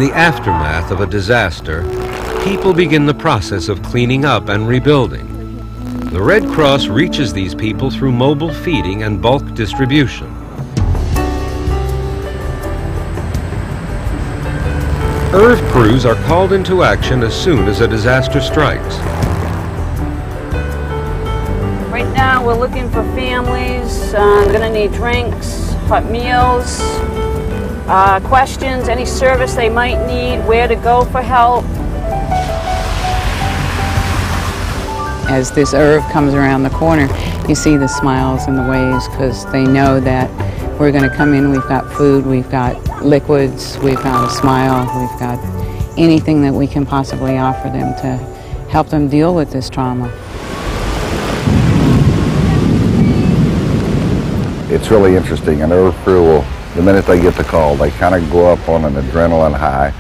the aftermath of a disaster, people begin the process of cleaning up and rebuilding. The Red Cross reaches these people through mobile feeding and bulk distribution. IRV crews are called into action as soon as a disaster strikes. Right now we're looking for families. I'm going to need drinks, hot meals, questions, any service they might need, where to go for help. As this IRV comes around the corner, you see the smiles and the waves because they know that we're going to come in, we've got food, we've got liquids, we've got a smile, we've got anything that we can possibly offer them to help them deal with this trauma. It's really interesting. An IRV crew will, the minute they get the call, they kind of go up on an adrenaline high,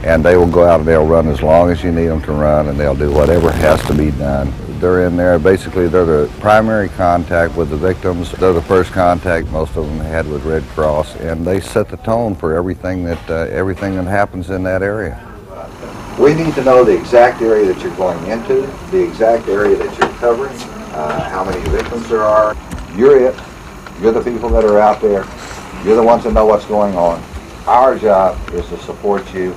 and they will go out and they'll run as long as you need them to run, and they'll do whatever has to be done. They're in there, basically they're the primary contact with the victims. They're the first contact most of them had with Red Cross, and they set the tone for everything that happens in that area. We need to know the exact area that you're going into, the exact area that you're covering, how many victims there are. You're it. You're the people that are out there. You're the ones that know what's going on. Our job is to support you.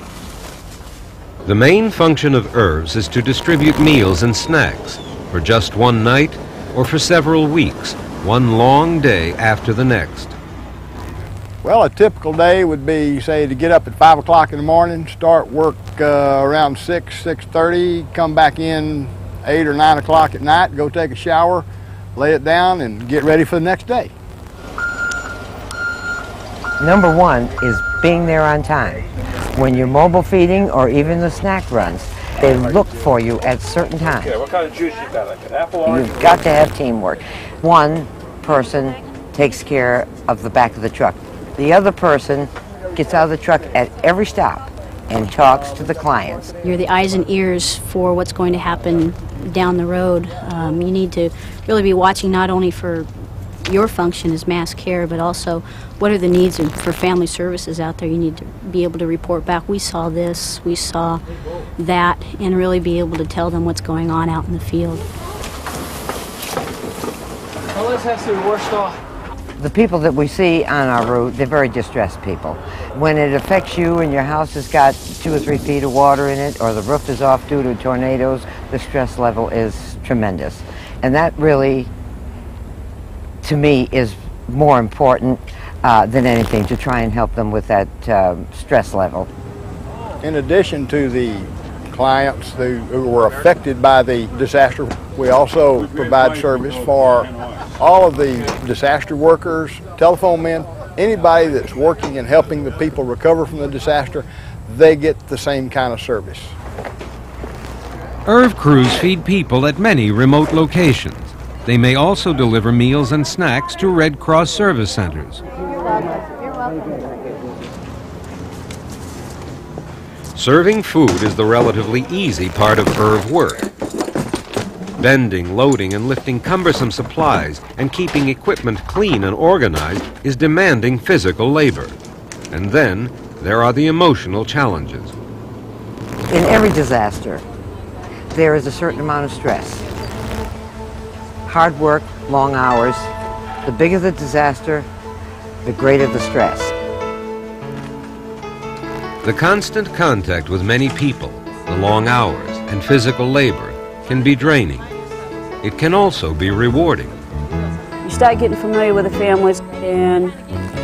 The main function of IRVs is to distribute meals and snacks for just one night or for several weeks, one long day after the next. Well, a typical day would be, say, to get up at 5 o'clock in the morning, start work around 6:30, come back in 8 or 9 o'clock at night, go take a shower, lay it down, and get ready for the next day. Number one is being there on time. When you're mobile feeding or even the snack runs, they look for you at certain times. Okay, what kind of juice you got? Like an apple orange? You've got to have teamwork. One person takes care of the back of the truck. The other person gets out of the truck at every stop and talks to the clients. You're the eyes and ears for what's going to happen down the road. You need to really be watching not only for your function as mass care, but also what are the needs for family services out there. You need to be able to report back, we saw this, we saw that, and really be able to tell them what's going on out in the field. Well, this has to be washed off. The people that we see on our route, they're very distressed people. When it affects you and your house has got 2 or 3 feet of water in it, or the roof is off due to tornadoes, the stress level is tremendous. And that really, to me, is more important than anything, to try and help them with that stress level. In addition to the clients who were affected by the disaster, we also provide service for all of the disaster workers, telephone men, anybody that's working and helping the people recover from the disaster. They get the same kind of service. IRV crews feed people at many remote locations. They may also deliver meals and snacks to Red Cross service centers. Serving food is the relatively easy part of IRV work. Bending, loading, and lifting cumbersome supplies and keeping equipment clean and organized is demanding physical labor. And then there are the emotional challenges. In every disaster, there is a certain amount of stress. Hard work, long hours. The bigger the disaster, the greater the stress. The constant contact with many people, the long hours, and physical labor can be draining. It can also be rewarding. You start getting familiar with the families, and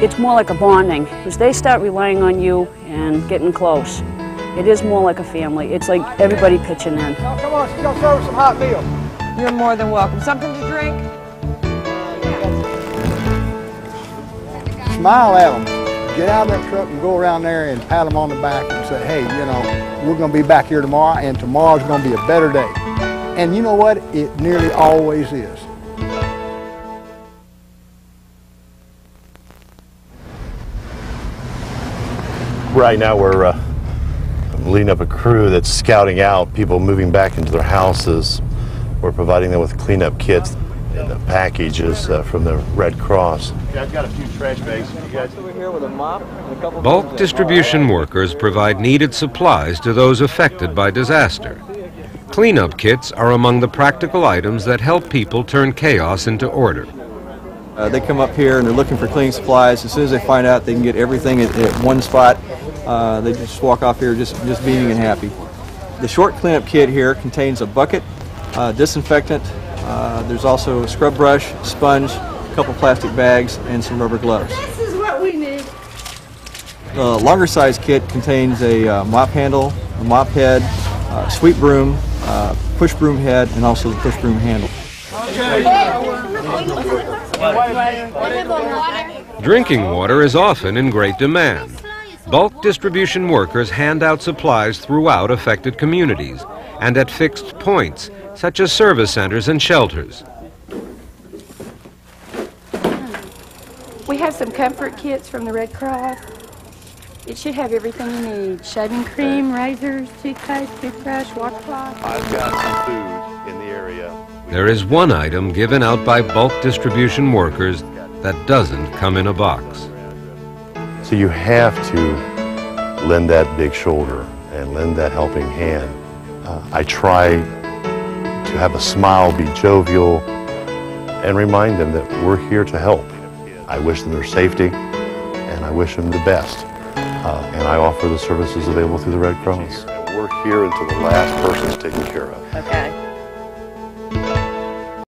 it's more like a bonding. As they start relying on you and getting close, it is more like a family. It's like everybody pitching in. Oh, come on, she's gonna serve some hot meals. You're more than welcome. Something to drink? Smile at them. Get out of that truck and go around there and pat them on the back and say, hey, you know, we're going to be back here tomorrow, and tomorrow's going to be a better day. And you know what? It nearly always is. Right now we're leading up a crew that's scouting out people moving back into their houses. We're providing them with cleanup kits. in the packages from the Red Cross. Yeah, I've got a few trash bags. You guys over here with a mop and a couple. Bulk distribution workers provide needed supplies to those affected by disaster. Cleanup kits are among the practical items that help people turn chaos into order. They come up here and they're looking for cleaning supplies. As soon as they find out they can get everything at one spot, they just walk off here just beaming and happy. The short cleanup kit here contains a bucket, disinfectant, there's also a scrub brush, sponge, a couple plastic bags, and some rubber gloves. This is what we need. The longer size kit contains a mop handle, a mop head, sweep broom, push broom head, and also the push broom handle. Drinking water is often in great demand. Bulk distribution workers hand out supplies throughout affected communities and at fixed points, such as service centers and shelters. We have some comfort kits from the Red Cross. It should have everything you need. Shaving cream, razors, toothpaste, toothbrush, washcloth. I've got some food in the area. There is one item given out by bulk distribution workers that doesn't come in a box. So you have to lend that big shoulder and lend that helping hand. I try to have a smile, be jovial, and remind them that we're here to help. I wish them their safety, and I wish them the best. And I offer the services available through the Red Cross. We're here until the last person is taken care of. Okay.